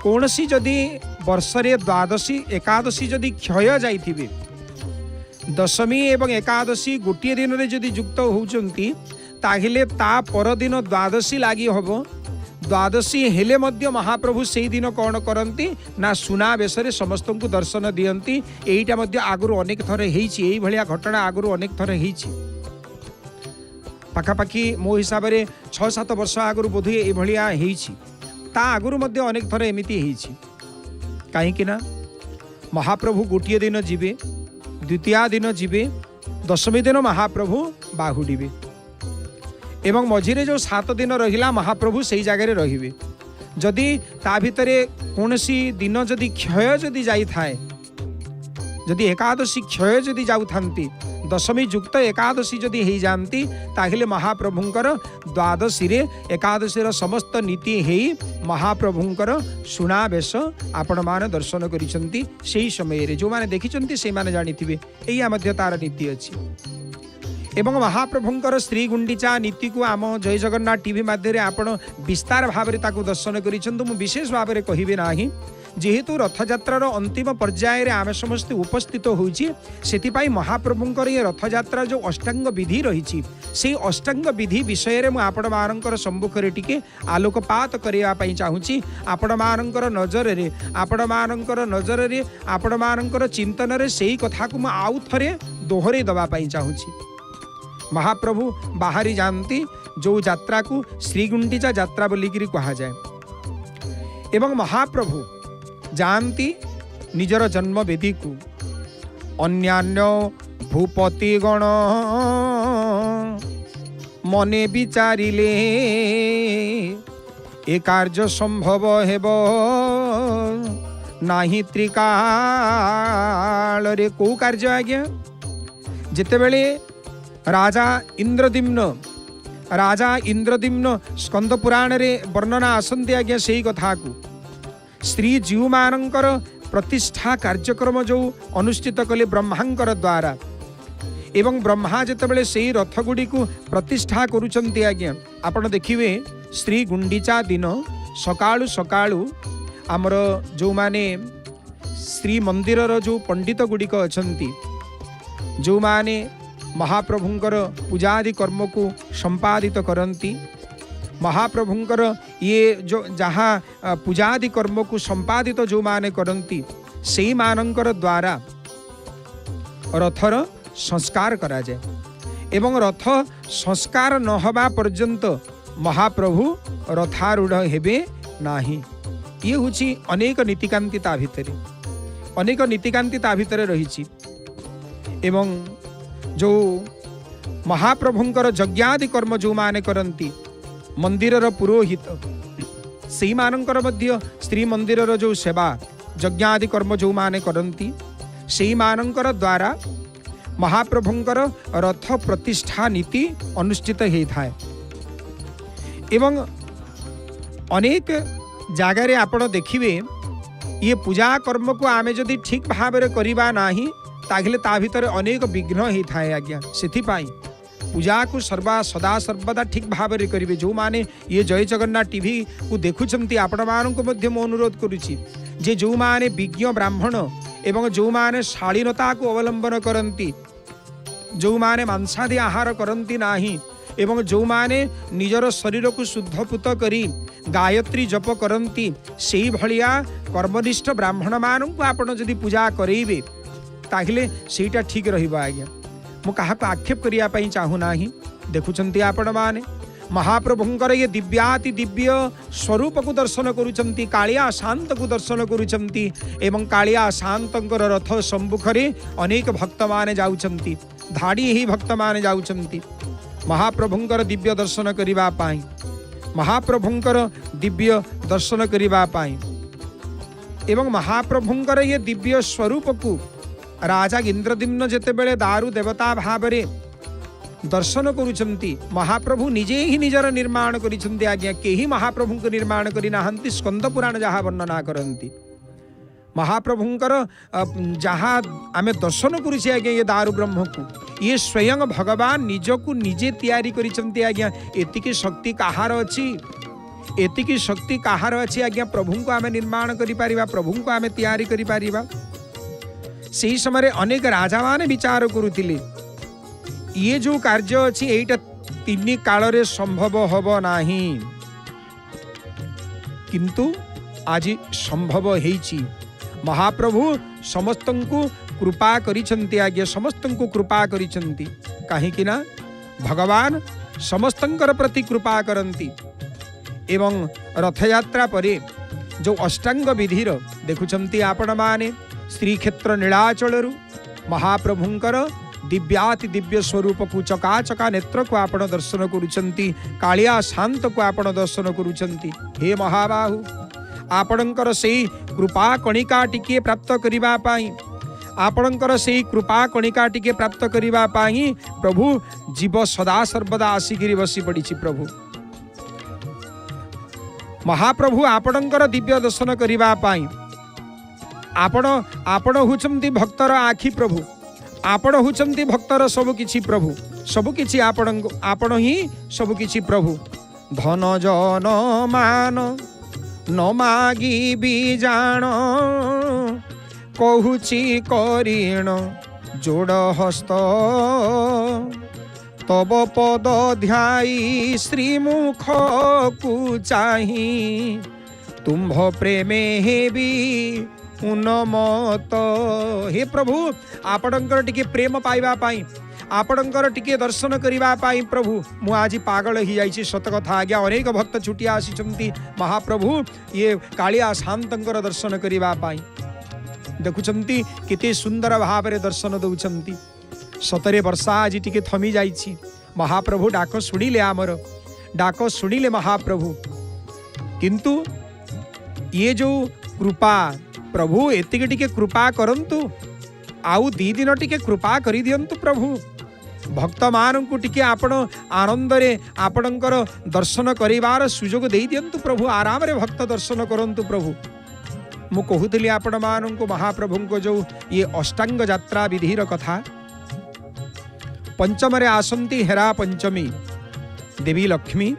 कौनसी जदि वर्षरे द्वादशी एकादशी जदि क्षय जाइथिबे दशमी एवं एकादशी गोटे दिन रे जदि युक्त होउचंती ताहिले ता पर दिन द्वादशी लागी हबो द्वादशी हेले मध्य महाप्रभु से दिन कौन करती ना सुना बेसरे समस्त को दर्शन दियंती एईटा मध्य आगुरु अनेक थर हेइची एई भलिया घटना आगुरु अनेक थर हेइची पाखापाखि मो हिसाब रे 6-7 वर्ष आगुरु बोधे ए भलिया हेइची ता आगुरु मध्य अनेक थर एमिति हेइची काहेकि ना महाप्रभु गोटे दिन जीवे द्वितीय दिन जीवे दशमी दिन महाप्रभु बाहुडिबे एवं मझिरे जो 7 दिन रहिला महाप्रभु से जगह रहिबे जदि ता भितरे कोनसी दिन जदि क्षय जदि जाई थाए जदि एकादशी क्षय जदि जाउ थांती दशमी युक्त एकादशी जदि हेई जानती ताहिले महाप्रभुंकर द्वादशी रे एकादशी रो समस्त नीति हेई महाप्रभुंकर सुनावेश आपण मान दर्शन करिसंती सेही समय रे जो माने देखिसंती से माने जानिथिबे एया मध्य तार नीति अछि एवं महाप्रभुंकर श्री गुंडीचा नीति को आम जय जगन्नाथ टीवी माध्यम आपण विस्तार भाव में ताकू दर्शन करिसंतु मु विशेष भाव में कहिबे नाही जेहेतु रथयात्रार अंतिम पर्याय रे आमे समस्त उपस्थित होइछि सेतिपाई महाप्रभुंकर ये रथयात्रा जो अष्टांग विधि रहिछि से अष्टांग विधि विषय रे मु आपण मानकर सम्मुख रे टिके आलोकपात करिया पई चाहूछि आपण मानकर नजर रे आपण मानकर नजर रे आपण मानकर चिंतन रे सेही कथा को मु आउ थरे दोहरे दबा पई चाहूछि महाप्रभु बाहरी जानती जो यात्रा को श्रीगुंडीचा यात्रा बोलिकी कहा जाए एवं महाप्रभु जानती निजर जन्म वेदी को अन्यान्य भूपति गण मने विचारिले ए कार्य संभव हेब नाही त्रिकाल रे को कार्य आज्ञा जेतेबेले राजा इंद्रदिम्न स्कंद पुराण रे वर्णना आसंती आज्ञा सेही कथा को श्री जीव मानकर प्रतिष्ठा कार्यक्रम जो अनुष्ठित कले ब्रह्मांकर द्वारा एवं ब्रह्मा जेतेबेले सेही रथ गुडी को प्रतिष्ठा करूचंती आज्ञा आपण देखिवे श्री गुंडीचा दिन सकाळु सकाळु आमर जो माने श्री मंदिर रो जो पंडित गुडिक अछंती जो माने महाप्रभुंकर पूजादि कर्म को संपादित करती महाप्रभुंकर ये जो जहाँ पूजादि कर्म को संपादित जो माने करती से मानकर द्वारा रथर संस्कार करा जाए एवं रथ संस्कार न हवा पर्यंत महाप्रभु रथारूढ़ हेबे नाही। ये हूँ अनेक नीतिकांति ता भितर, अनेक नीतिकांति ता भितर रही। एवं जो महाप्रभुंकर यज्ञादि कर्म जो माने करंती मंदिरर पुरोहित से मानकर मध्य श्री मंदिरर जो सेवा यज्ञादि कर्म जो माने करंती से मानकर द्वारा महाप्रभुंकर रथ प्रतिष्ठा नीति अनुष्ठित होता है। एवं अनेक जगार आपण देखिए ये पूजा कर्म को आमे जदि ठीक भाव में करवा नाही ताहले ता भितर अनेक विघ्न होता है। आज्ञा से पूजा को सदा सर्वदा ठीक भाव में करेंगे। जो माने ये जय जगन्नाथ टीवी को देखुंट आपण मानक मो अनुरोध करुच्ची जे जो माने विज्ञ ब्राह्मण एवं जो माने शालीनता को अवलंबन करती, जो माने मांसादि आहार करती नाही एवं जो माने निजर शरीर को शुद्धपुत करी गायत्री जप करती से भलिया कर्मनिष्ठ ब्राह्मण मानक आपण जदि पूजा करेबे ताहले सेटा ठीक रहिबो। आज्ञा मु कहा आक्षेप करने चाहूना। देखुंट आपण माने महाप्रभुंकर ये दिव्याति दिव्य स्वरूप को दर्शन करुचंती, कालिया शांत को दर्शन करुचंती एवं कालिया शांतर रथ सम्मुखरे अनेक भक्त माने जाउचंती, धाड़ी ही भक्त माने जाउचंती महाप्रभुंकर दिव्य दर्शन करिबा पाई, महाप्रभुंकर दिव्य दर्शन करिबा पाई। एवं महाप्रभुंकर ये दिव्य स्वरूप को राजा इंद्रद्युम्न जेते बेले दारु देवता भावरे दर्शन करुचंती महाप्रभु निजे ही निजर निर्माण करिसंती। आज्ञा केही महाप्रभु को निर्माण करि नाहंती। स्कंद पुराण जहाँ वर्णना करंती महाप्रभुंकर जहाँ आमे दर्शन करुचे आज्ञा ये दारु ब्रह्म को ये स्वयं भगवान निज को निजे तैयारी करिसंती। आज्ञा एतिकी शक्ति कहार अछि, एतिकी शक्ति कहार अछि। आज्ञा प्रभु को आमे निर्माण करि परिबा, प्रभु को आमे तैयारी करि परिबा। से समय अनेक राजा माने विचार करुथिले ये जो कार्य अच्छी एटा तीन काल रे संभव हब नाही, किंतु आज संभव हेची। महाप्रभु समस्तंकु कृपा करिसंती। आज्ञा समस्तंकु कृपा करिसंती काहेकि ना भगवान समस्तंकर प्रति कृपा करंती। एवं रथयात्रा परे जो अष्टांग विधिर देखुचंती आपण माने श्रीक्षेत्र नीलाचलरू महाप्रभुंकर दिव्याति दिव्य स्वरूप को चकाचका नेत्र को आपण दर्शन करुचंती, कालिया शांत को आपण दर्शन करुचंती। हे महाबाहु आपणकर से कृपा कणिका टिके प्राप्त करिबा पाई, आपणकर से कृपा कणिका टिके प्राप्त करिबा पाई प्रभु जीव सदा सर्वदा आसिकिरी बसी पड़िछि। प्रभु महाप्रभु आपणकर दिव्य दर्शन करिबा पाई आपण हुचंती भक्तर आखि। प्रभु आपण हुचंती भक्तर सब किछि। प्रभु सब किछि आपण ही सब किछि। प्रभु धन जन मान न मागी भी जान कहुछि करिण जोड़ हस्त तब पद ध्याई श्रीमुख को चाही तुम्भ प्रेमे हेबी उन्नमत। हे प्रभु आपणकर टिके प्रेम पाइबा पाई, आपणकर टिके दर्शन करिबा पाई प्रभु मु आज पागल ही जाइछि। सत कथा आज्ञा अनेक भक्त छुटिया आसिचंती महाप्रभु ये कालिया शांतंकर दर्शन करिबा पाई। देखुचंती केते सुंदर भाव रे दर्शन दउचंती। सतरे वर्षा आज टिके थमी जाइछि। महाप्रभु डाक सुनिले, आमर डाक सुनिले महाप्रभु। किंतु ये जो कृपा प्रभु एतिके टिके कृपा करंतु, आउ दी दिन टिके कृपा करि दियंतु प्रभु। भक्त मानंकु टिके आपण आनंद रे आपणकर दर्शन करिवार सुजोग देई दियंतु प्रभु। आराम रे भक्त दर्शन करंतु प्रभु। मु कहूतिली आपण मानंकु महाप्रभुंको जो ये अष्टांग यात्रा विधिर कथा। पंचम रे आसंती हेरा पंचमी देवी लक्ष्मी।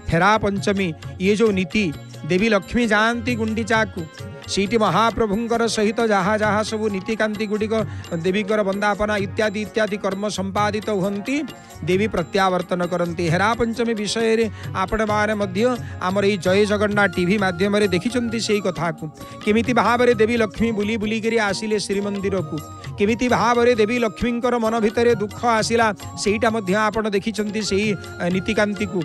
हेरा पंचमी ये जो नीति देवी लक्ष्मी जानती गुंडीचा को सीटी महाप्रभुंकर सहित जहाँ जहाँ सबू नीतिकांति गुड़िक देवीकर वंदापना इत्यादि इत्यादि कर्म संपादित होती देवी प्रत्यावर्तन करती। हेरा पंचमी विषय रे आपण माने मध्य आमर ये जय जगन्नाथ टीवी माध्यम देखिछंती सेही कथा को केमिति भाव रे देवी लक्ष्मी बुली बुली करी आसिले श्रीमंदिर को केमिति भावरे देवी लक्ष्मींकर मन भितर दुख आसिला सेटा मध्य आपण देखिछंती सेही नीतिकांति को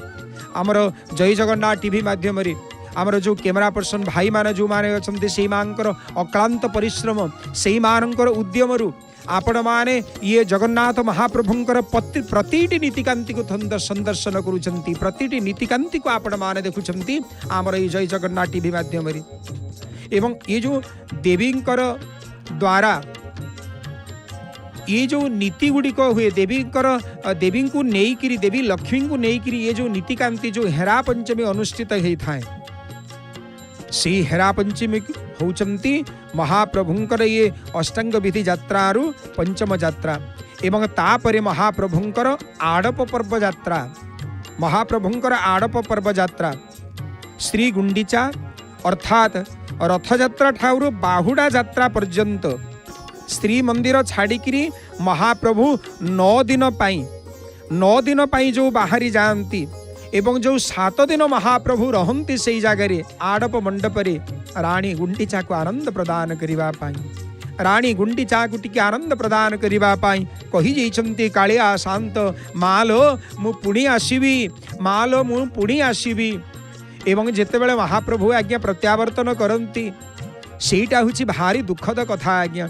आमर जय जगन्नाथ टीवी माध्यम रे आमर जो कैमरा पर्सन भाई माने जो माने अछंती सेही मानकर अक्लांत परिश्रम सेही मानकर उद्यम रु आपण माने ये जगन्नाथ महाप्रभुंकर प्रतिटी नीतिकांति को संदर्शन करूछंती प्रतिटी नीतिकांति को आपण माने देखुछंती आमर ये जय जगन्नाथ टीवी माध्यम रे एवं ये जो देवींकर द्वारा ये जो नीति गुड़िक हुए देवी को नेइकिरी देवी लक्ष्मी को नेइकिरी ये जो नीतिकांति जो हेरा पंचमी अनुष्ठित होता है सी हेरा पंचमी होचंती महाप्रभुंकर ये अष्टांग विधि यात्रारु पंचम यात्रा एवं तापरे महाप्रभुंकर आड़प पर्व यात्रा महाप्रभुंकर आड़प पर्व यात्रा श्री गुंडीचा अर्थात रथ यात्रा ठाउर बाहुड़ा यात्रा पर्यंत श्री मंदिर छाड़िकी महाप्रभु 9 दिन पाई जो बाहरी जाती एवं जो 7 दिन महाप्रभु रहंती से जगह आड़प मंडपरे रानी गुंडीचा को आनंद प्रदान करिवा पाई रानी गुंडीचा को टिके आनंद प्रदान करिवा पाई कहि जैछंती कालिया शांत मालो मु पुणी आसीबी मालो मु पुणी आसीबी एवं जेतेबेले महाप्रभु आज्ञा प्रत्यावर्तन करती सेटा हुछि भारी दुखद कथा आज्ञा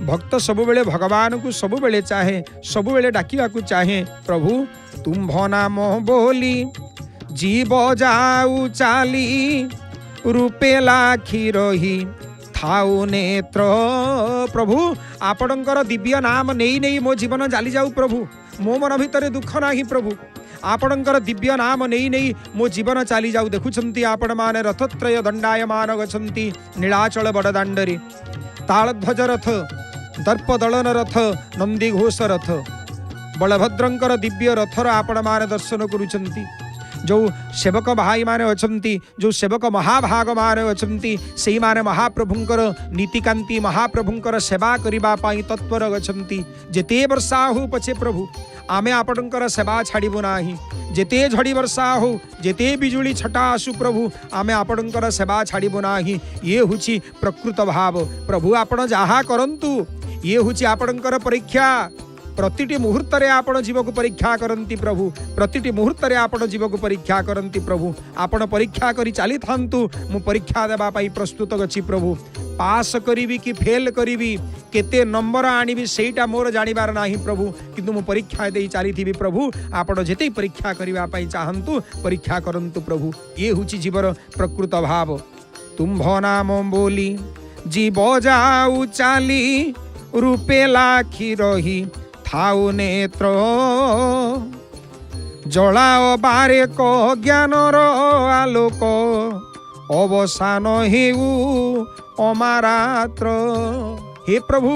भक्त सबुबेले भगवान को सबुबेले चाहे सबुबेले डाकिबा को चाहे प्रभु तुम्भ नाम बोली जीव जाऊ चाली रूपे लाखी रही थाऊ नेत्र प्रभु आपणकर दिव्य नाम नहीं नहीं मो जीवन जाली जाऊ प्रभु मो मन भितर दुख नाही प्रभु आपणकर दिव्य नाम नहीं नहीं मो जीवन चली जाऊ देखुछंती आपण माने रथत्रय दंडायमान गछंती नीलाचल बड़दाण्डरे तालध्वज रथ दर्पदलन रथ नंदी घोष रथ बलभद्रंकर दिव्य रथर आपण माने दर्शन करुछंती जो सेवक भाई माने अछंती जो सेवक महाभाग माने अछंती सेही माने महाप्रभुंकर नीतिकांति महाप्रभुंकर सेवा करिबा पाई तत्पर गछंती जेते वर्षा हो पछे प्रभु आमे आपणकर सेवा छाड़बू नाही जेते झड़ी वर्षा हो जेते बिजुली छटा आसु प्रभु आमे आपणकर सेवा छाड़बू नाही ये हुची प्रकृत भाव प्रभु आपण जहा करंतु ये हुची आपणकर परीक्षा प्रतिटी मुहूर्त रे आपण जीव को परीक्षा करंती प्रभु प्रतिटी मुहूर्त रे आपण जीव को परीक्षा करंती प्रभु आपण परीक्षा करी चली थांतु मु परीक्षा देबा पाई प्रस्तुत गछि प्रभु पास करीबी कि फेल करीबी केते नंबर आनिबी सेटा मोर जानिबार नाही प्रभु किंतु मु परीक्षा देई चली थी प्रभु आपण जेते परीक्षा करिबा पाई चाहंतु परीक्षा करंतु प्रभु ये हुची जीवर प्रकृत भाव तुम्भ नाम बोली जीव जाऊ चाली रूपे लाखी रही थाऊ नेत्र जलाओ बारे को ज्ञानर आलोक अवसान हेउ अमारात्र हे प्रभु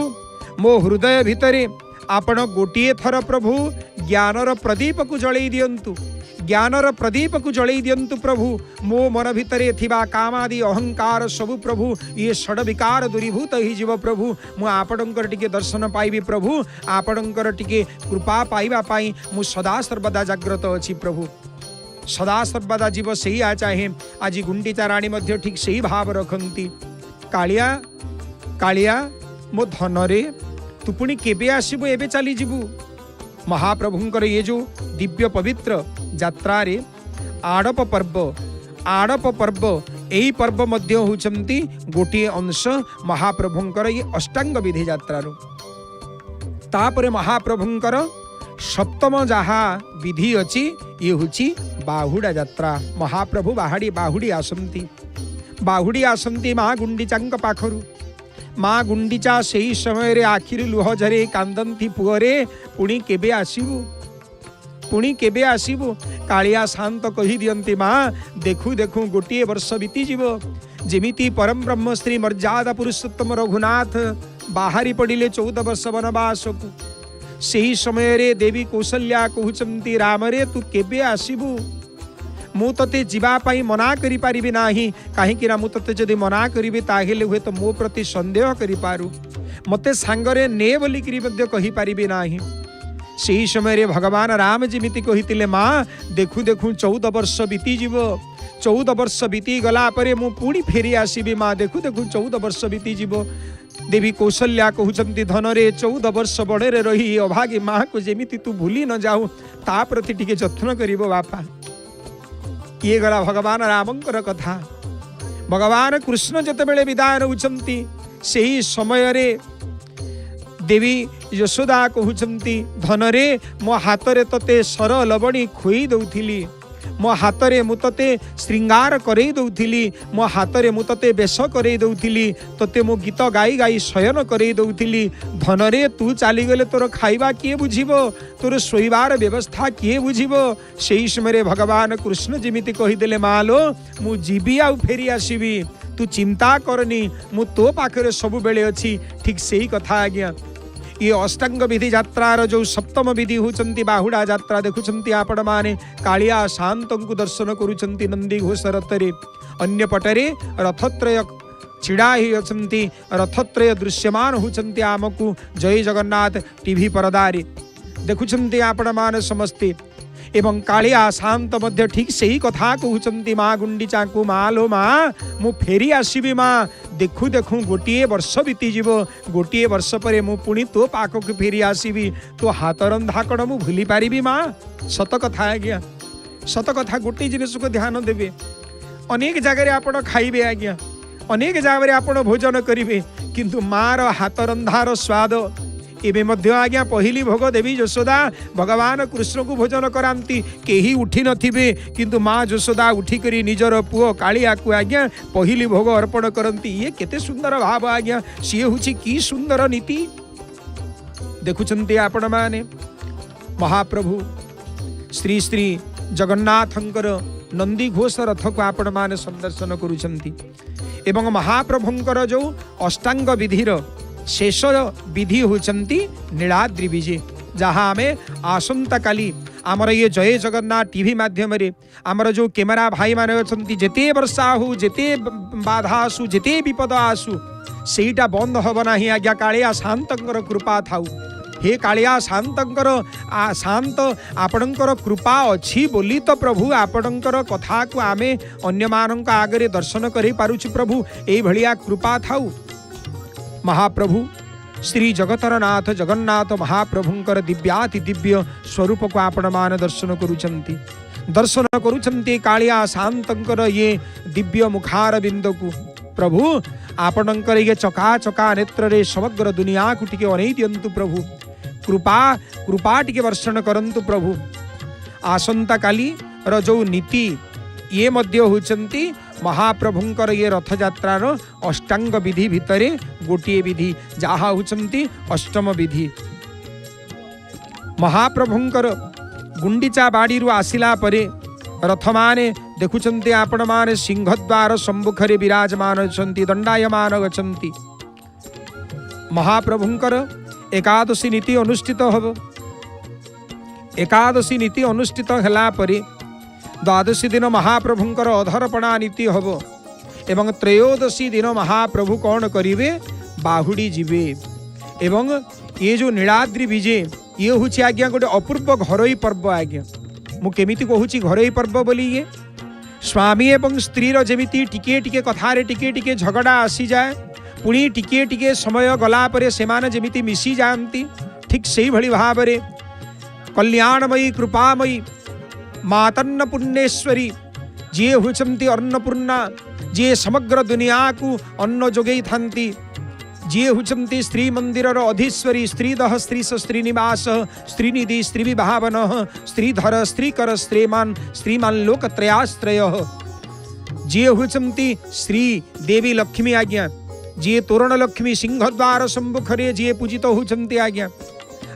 मो हृदय भितरे आपण गोटिए थर प्रभु ज्ञानर प्रदीप को जलई दियंतु ज्ञानर प्रदीप को जलई दियंतु प्रभु मो मन भितरे थिबा कामादि अहंकार सबु प्रभु ये षड विकार दूरीभूत ही जीव प्रभु मु आपणकर टिके दर्शन पाइबी प्रभु आपणकर टिके कृपा पाइबा पाई मु सदा सर्वदा जाग्रत अछि प्रभु सदा सर्वदा जीव सही आ चाहे आज गुंडीचा राणी मध्य ठीक सही भाव रखंती कालिया कालिया मो धन रे तू पुणी केबे आसीबु एबे चली जीवु महाप्रभुंकर ये जो दिव्य पवित्र यात्रा रे आड़प पर्व यही पर्व मध्य होचंती गोटे अंश महाप्रभुंकर ये अष्टांग विधि यात्रा रो तापरे महाप्रभुंकर सप्तम जहा विधि अछि ये होची बाहुड़ा यात्रा महाप्रभु बाहुड़ी आसंती माँ गुंडीचांक पाखरु माँ गुंडीचा सही समय रे आखिरी लुह झरे कांदंती पुअरे पुणी केबे आसीबु कालिया शांत कही दियंती माँ देखु देखु गोटे वर्ष बीती जीव जेमिति परम ब्रह्म श्री मर्यादा पुरुषोत्तम रघुनाथ बाहरी पड़िले 14 वर्ष वनवास को सही समय रे देवी कौशल्या कहउचंती राम रे तू केबे आसीबु मु तते जीवा पाई मना करि पारिबि नाही काहे कि मु तते जदि मना करिबि ताहेले हुए तो मो प्रति संदेह करि पारु मते सांगरे ने बोली करि मध्य कहि पारिबि नाही सही समय रे भगवान राम जेमिति कहितिले माँ देखु देखु 14 वर्ष बीती जीव 14 वर्ष बीती गला परे मु पुणी फेरी आसीबि माँ देखु देखु 14 वर्ष बीती जीव देवी कौशल्या कहउचंती धन रे 14 वर्ष बड़े रे रही अभागी माँ को जेमिति तू भूली न जाऊ ता प्रति टिके जत्न करिबो बापा। ये गला भगवान रामंकर कथा। भगवान कृष्ण जतेबेले विदाय नउचंती सेही समय रे देवी यशोदा कहउचंती धन रे मो हाथ रे तते सर लवणी खोई दउथिली, मो हाथ रे मु तते श्रृंगार करई दउथिली, मो हाथ रे मु तते बेश करई दउथिली, तते मो गीत गाई गाई शयन करई दउथिली। धन रे तू चाली गले तोर खाइबा किए बुझिबो, तोर सोइबार व्यवस्था किए बुझिबो। सेही समय भगवान कृष्ण जेमिति कहिदेले मालो मु जीवी आ फेरी आसीबी, तू चिंता करनी मु तो पाखरे सब बेले अछि। ठीक सेही कथा आज्ञा। ये अष्टांग विधि यात्रार जो सप्तम विधि होचंती बाहुड़ा यात्रा देखुचंती आपण माने कालिया शांतंकु दर्शन करूचंती नंदी घोष रथरे। अन्य पटरे रथत्रय छिड़ा ही अछंती, रथत्रय दृश्यमान होचंती आमकु जय जगन्नाथ टीवी परदारे देखुचंती आपण माने समस्ते। एवं कालिया शांत मध्य ठीक सही कथा कहउचंती माँ गुंडीचा को मालो माँ मु फेरी आसीबी माँ, देखु देखु गोटे वर्ष बीती जीव, गोटे वर्ष पर मु पुणी तो पाक को फेरी आसीबी, तो हाथ रंधा कण मु भूली पारिबी माँ। सत कथा आज्ञा, सत कथा। गोटे जिनिस को ध्यान देवे, अनेक जगह आपण खाइबे आज्ञा, अनेक जगह आपण भोजन करिवे, किंतु माँ रो हाथ रंधार स्वाद एबे मध्य आज्ञा पहली भोग देवी यशोदा भगवान कृष्ण को भोजन करांती। केही उठी नथिबे किंतु माँ यशोदा उठी करी निजर पुओ कालिया को आज्ञा पहली भोग अर्पण करंती। ये केते सुंदर भाव आज्ञा, सी होची की सुंदर नीति। देखुचंती आपण माने महाप्रभु श्री श्री जगन्नाथंकर नंदी घोष रथ को आपण माने संदर्शन करूचंती। एवं महाप्रभुंकर जो अष्टांग विधिर शेष विधि होचंती नीलाद्रि विजे, जहाँ आमे आसंता काली आमर ये जय जगन्नाथ टीवी माध्यम रे आमर जो कैमेरा भाई माने अछंती जेते वर्षा हो, जेते बाधा आसु, जेते विपद आसु सेटा बंद हब नाही आज्ञा। कालिया शांतंकर कृपा थाउ। हे कालिया शांतंकर शांत आपणंकर कृपा अछि बोली तो प्रभु आपणंकर कथा को आमे अन्य मानक आगरे दर्शन करि पारुछु। प्रभु एई भलिया कृपा थाउ। महाप्रभु श्री जगतरनाथ जगन्नाथ महाप्रभुंकर दिव्याति दिव्य स्वरूप को आपण मान दर्शन करूचंती, दर्शन करूचंती कालिया शांतंकर ये दिव्य मुखार बिंद को। प्रभु आपणंकर ये चका चका नेत्र रे समग्र दुनिया को टिके अनै दियंतु। प्रभु कृपा कृपा टिके वर्षण करंतु। प्रभु आसंता काली रो जो नीति ये मध्य होचंती महाप्रभुंकर ये रथ यात्रार अष्टांग विधि भितरे गोटे विधि जहा होचंती अष्टम विधि। महाप्रभुंकर गुंडीचा बाड़ी रु आसिला परे रथ माने देखुचंती आपण माने सिंहद्वार सम्मुखरे विराजमान अछंती, दंडायमान अछंती। महाप्रभुंकर एकादशी नीति अनुष्ठित हब। एकादशी नीति अनुष्ठित हला परे द्वादशी दिन महाप्रभुंकर अधरपणा नीति हब एवं त्रयोदशी दिन महाप्रभु कौन करिवे बाहुड़ी जीवे। एवं ये जो नीलाद्रि विजे ये हूँ आज्ञा गोटे अपूर्व घरोई पर्व आज्ञा। मु केमिति कहूची घरोई पर्व बोली ये स्वामी एवं स्त्री रो जेमिति टिके टिके कथारे टिके टिके झगड़ा आसी जाए, पुणी टिके टिके समय गला परे सेमाने जेमिति मिसी जाती, ठीक सेही भली भावरे कल्याणमयी कृपामयी मातन्न पुण्येश्वरी जी होचंती अन्नपूर्णा, जी समग्र दुनिया को अन्न जोगई थांती, जी होचंती श्री मंदिर अधीश्वरी, स्त्रीदह स्त्रीश श्रीनिवास स्त्रीनिधि स्त्री विभावन स्त्रीधर स्त्रीकर श्रीमान लोकत्रयाश्रय, जी होचंती श्री देवी लक्ष्मी आज्ञा, जी तोरण लक्ष्मी सिंहद्वार सम्मुखरे जी पूजित होचंती आज्ञा।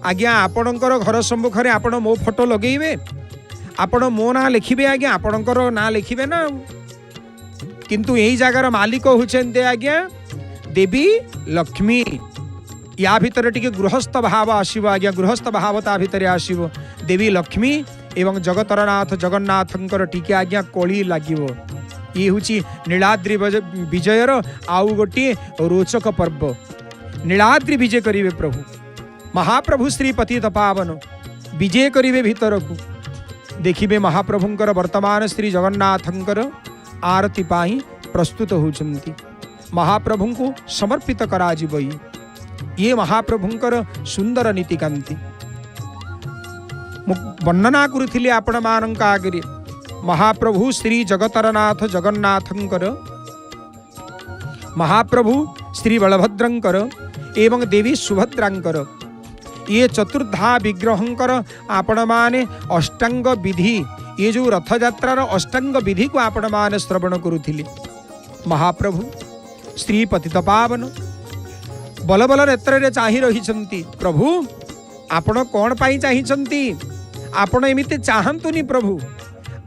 आज्ञा आपणकर घर सम्मुखरे आपण मो फोटो लगेइबे, आपण मो ना लिखिबे आज्ञा, आपणकर ना लिखिबे ना, किंतु यही जगार मालिक होचंते आज्ञा देवी लक्ष्मी। या भितर टिके गृहस्थ भाव आसीबो आज्ञा, गृहस्थ भाव ता भितर आसीबो। देवी लक्ष्मी एवं जगतरनाथ जगन्नाथंकर टिके आज्ञा कली लागिबो। ये हुची नीलाद्रि विजयर आउ गोटे रोचक पर्व। नीलाद्रि विजय करिवे प्रभु महाप्रभु श्री पतित पावन विजय करिवे भीतर को। देखिबे महाप्रभुंकर वर्तमान श्री जगन्नाथंकर आरती पाई प्रस्तुत होचंती। महाप्रभु को समर्पित करा ये महाप्रभुंकर सुंदर नीतिकांति वर्णना करुथिले आपण मानक आगे महाप्रभु श्री जगतरनाथ जगन्नाथंकर महाप्रभु श्री बलभद्रंकर एवं देवी सुभद्रांकर ये चतुर्धा विग्रहंकर आपण माने अष्टांग विधि ये जो रथ यात्रार अष्टांग विधि को आपण माने श्रवण करुथिले महाप्रभु श्री पतितपावन बल बल नेत्र रे चाहि रहिछंती प्रभु आपण कोन पाई चाहिछंती आपण एमिति चाहंतुनी प्रभु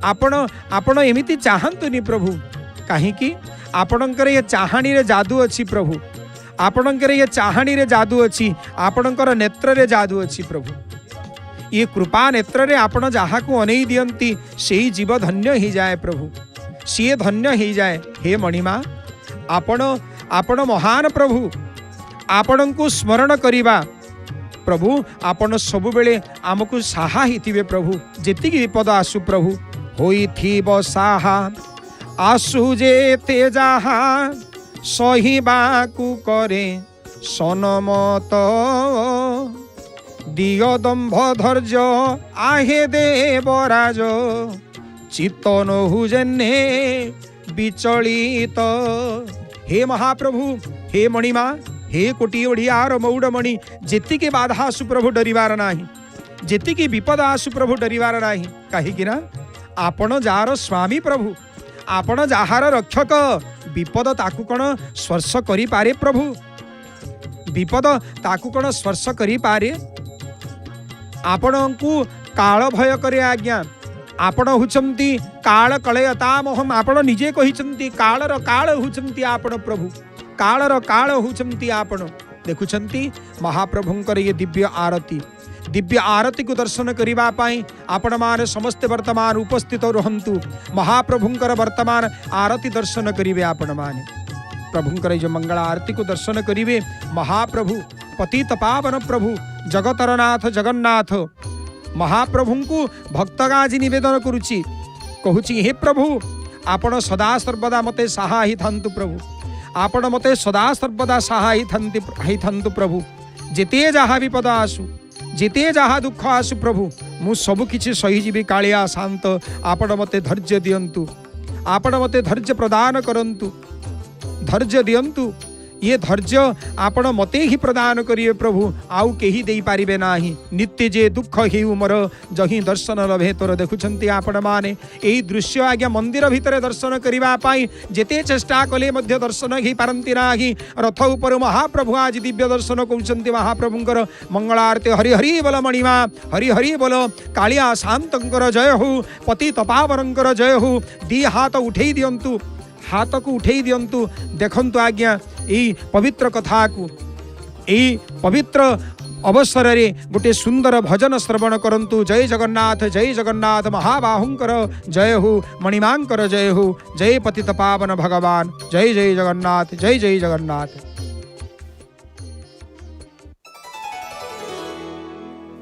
आपण एमिति चाहंतुनी प्रभु काहे कि आपणकर ये चाहाणी रे जादू अछि प्रभु आपणकर ये चाहाणी रे जादू अछि आपणकर नेत्र रे जादू अछि प्रभु ये कृपा नेत्र रे आपण जहा को अनेई दियंती सेही जीव धन्य ही जाए प्रभु सी धन्य ही जाए हे मणिमा आपण महान प्रभु आपण को स्मरण करिबा प्रभु आपण सबु बेले आमको साहा हिथिबे प्रभु जेति विपद आसु प्रभु होई थी साहा आसु जे ते जाहा सहिबाकु करे सनमत दिय दंभ धैर्य आहे देवराज चित्त नहु जन्ने विचलित हे महाप्रभु हे मणिमा हे कोटी ओढ़ियार मौड़मणि जेतिके बाधा आसु प्रभु डरिवार नाही जेतिके विपद आसु प्रभु डरिवार नाही काहेकि ना आपण जार स्वामी प्रभु आपण जहार रक्षक विपद ताकू कण स्पर्श करि पारे प्रभु विपद ताकू कण स्पर्श करि पारे आपणଙ୍କୁ काल भय करे आज्ञा आपण हुचंती काल कलयतामहम आपण निजे कहिचंती कालर काल हुचंती आपण प्रभु कालर काल हुचंती आपण देखुचंती महाप्रभुंकर ये दिव्य आरती को दर्शन करिबा पाई आपण माने समस्त वर्तमान उपस्थित रहंतु महाप्रभुंकर वर्तमान आरती दर्शन करिवे आपण माने प्रभुंकर जो मंगल आरती को दर्शन करिवे महाप्रभु पतित पावन प्रभु जगतरनाथ जगन्नाथ महाप्रभु को भक्तगाजी निवेदन करुची कहूची हे प्रभु आपण सदा सर्वदा मते सहाय थांतु प्रभु आपण मते सदा सर्वदा सहाय थांतु प्रभु जेते जहा विपद आसु जेते जहा दुख आसु प्रभु मु सब किछि सही जीवी कालिया शांत आपण मते धैर्य दियंतु आपण मते धैर्य प्रदान करंतु धैर्य दियंतु ये धैर्य आपण मते ही प्रदान करिए प्रभु आउ केही देई पारिबे नाही नित्य जे दुख ही उमर जही दर्शन लभे तोर देखुछंती आपण माने एही दृश्य आज्ञा मंदिर भितर दर्शन करिबा पाई जेते चेष्टा कले मध्य दर्शन ही पारंती नाही रथ ऊपर महाप्रभु आज दिव्य दर्शन कौचंती महाप्रभुंकर मंगल आरती हरि हरि बोल मणिमा हरि हरि बोल कालिया शांतंकर जय हो पति तपावरंकर जय हो दी हाथ उठेई दियंतु हाथ को उठेई दियंतु देखंतु आज्ञा यही पवित्र कथा को यही पवित्र अवसर रे गोटे सुंदर भजन श्रवण करंतु जय जगन्नाथ महाबाहुंकर जय हो मणिमांकर जय हो जय पतित पावन भगवान जय जगन्नाथ जय जगन्नाथ।